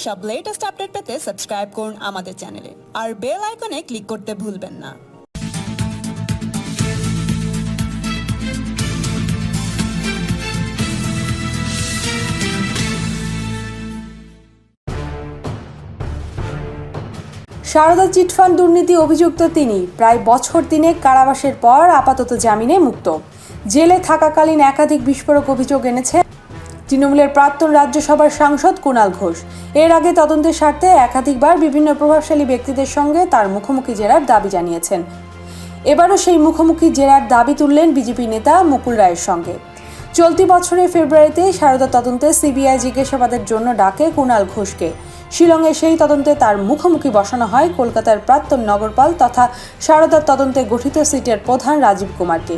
সব latest update পেতে subscribe করুন আমাদের চ্যানেলে আর বেল আইকনে ক্লিক করতে ভুলবেন না। সারদা চিটফান্ড দুর্নীতি অভিযুক্ত তিনি প্রায় বছর তিনেক কারাবাসের পর আপাতত জামিনে মুক্ত। জেলে থাকাকালীন একাধিক বিস্ফোরক অভিযোগ এনেছে তৃণমূলের প্রাক্তন রাজ্যসভার সাংসদ কুণাল ঘোষ। এর আগে তদন্তের স্বার্থে একাধিকবার বিভিন্ন প্রভাবশালী ব্যক্তিদের সঙ্গে তার মুখোমুখি জেরার দাবি জানিয়েছেন। এবারও সেই মুখোমুখি জেরার দাবি তুললেন বিজেপি নেতা মুকুল রায়ের সঙ্গে। চলতি বছরের ফেব্রুয়ারিতে সারদা তদন্তে সিবিআই জিজ্ঞাসাবাদের জন্য ডাকে কুণাল ঘোষকে। শিলংয়ে সেই তদন্তে তার মুখোমুখি বসানো হয় কলকাতার প্রাক্তন নগরপাল তথা সারদার তদন্তে গঠিত সিটের প্রধান রাজীব কুমারকে।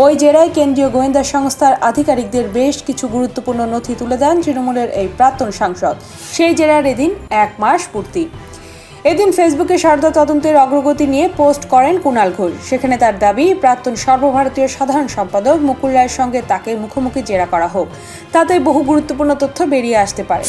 ওই জেরায় কেন্দ্রীয় গোয়েন্দা সংস্থার আধিকারিকদের বেশ কিছু গুরুত্বপূর্ণ নথি তুলে দেন তৃণমূলের এই প্রাক্তন সাংসদ। সেই জেরার এদিন 1 মাস পূর্তি। এদিন ফেসবুকে সারদা তদন্তের অগ্রগতি নিয়ে পোস্ট করেন কুণাল ঘোষ। সেখানে তার দাবি, প্রাক্তন সর্বভারতীয় সাধারণ সম্পাদক মুকুল রায়ের সঙ্গে তাকে মুখোমুখি জেরা করা হোক, তাতে বহু গুরুত্বপূর্ণ তথ্য বেরিয়ে আসতে পারে।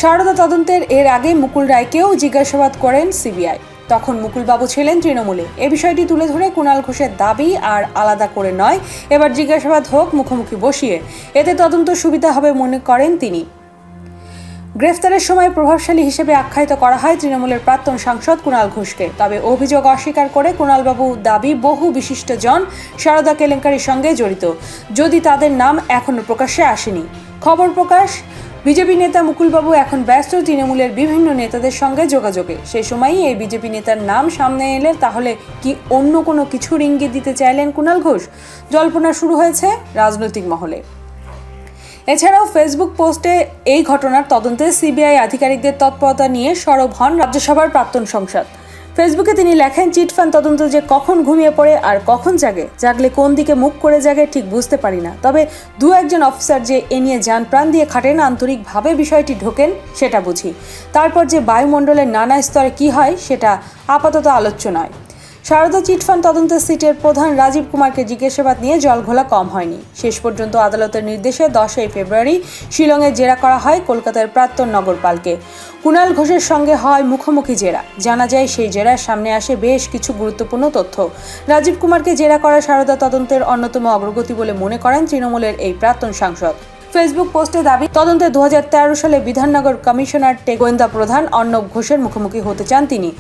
সারদা তদন্তের এর আগে মুকুল রায়কেও জিজ্ঞাসাবাদ করেন সিবিআই। তখন মুকুলবাবু ছিলেন তৃণমূলে। এ বিষয়টি তুলে ধরে কুণাল ঘোষের দাবি, আর আলাদা করে নয়, এবার জিজ্ঞাসাবাদ হোক মুখোমুখি বসিয়ে, এতে তদন্ত সুবিধা হবে মনে করেন তিনি। গ্রেফতারের সময় প্রভাবশালী হিসেবে আখ্যায়িত করা হয় তৃণমূলের প্রাক্তন সাংসদ কুণাল ঘোষকে। তবে অভিযোগ অস্বীকার করে কুণালবাবু দাবি, বহু বিশিষ্টজন সারদা কেলেঙ্কারির সঙ্গে জড়িত, যদি তাদের নাম এখনো প্রকাশ্যে আসেনি। খবর প্রকাশ, বিজেপি নেতা মুকুলবাবু এখন ব্যস্ত তৃণমূলের বিভিন্ন নেতাদের সঙ্গে যোগাযোগে। সেই সময়ই এই বিজেপি নেতার নাম সামনে এলে তাহলে কি অন্য কোনো কিছুর ইঙ্গিত দিতে চাইলেন কুণাল ঘোষ? জল্পনা শুরু হয়েছে রাজনৈতিক মহলে। এছাড়াও ফেসবুক পোস্টে এই ঘটনার তদন্তে সিবিআই আধিকারিকদের তৎপরতা নিয়ে সরব হন রাজ্যসভার প্রাক্তন সাংসদ। ফেসবুকে তিনি লেখেন, চিটফান্ড তদন্ত যে কখন ঘুমিয়ে পড়ে আর কখন জাগে, জাগলে কোন দিকে মুখ করে জাগে ঠিক বুঝতে পারি না। তবে দু একজন অফিসার যে এ নিয়ে যান প্রাণ দিয়ে খাটেন, আন্তরিকভাবে বিষয়টি ঢোকেন, সেটা বুঝি। তারপর যে বায়ুমণ্ডলের নানা স্তরে কি হয় সেটা আপাতত আলোচ্য নয়। সারদা চিটফান্ড তদন্তের সিটের প্রধান রাজীব কুমারকে জিজ্ঞাসাবাদ নিয়ে জলঘোলা কম হয়নি। শেষ পর্যন্ত আদালতের নির্দেশে 10 ফেব্রুয়ারি শিলংয়ে জেরা করা হয় কলকাতার প্রাক্তন নগরপালকে। কুণাল ঘোষের সঙ্গে হয় মুখোমুখি জেরা। জানা যায়, সেই জেরার সামনে আসে বেশ কিছু গুরুত্বপূর্ণ তথ্য। রাজীব কুমারকে জেরা করা সারদা তদন্তের অন্যতম অগ্রগতি বলে মনে করেন তৃণমূলের এই প্রাক্তন সাংসদ। ফেসবুক পোস্টে দাবি, তদন্তে 2013 সালে বিধাননগর কমিশনার গোয়েন্দা প্রধান অর্ণব ঘোষের মুখোমুখি হতে চান তিনি।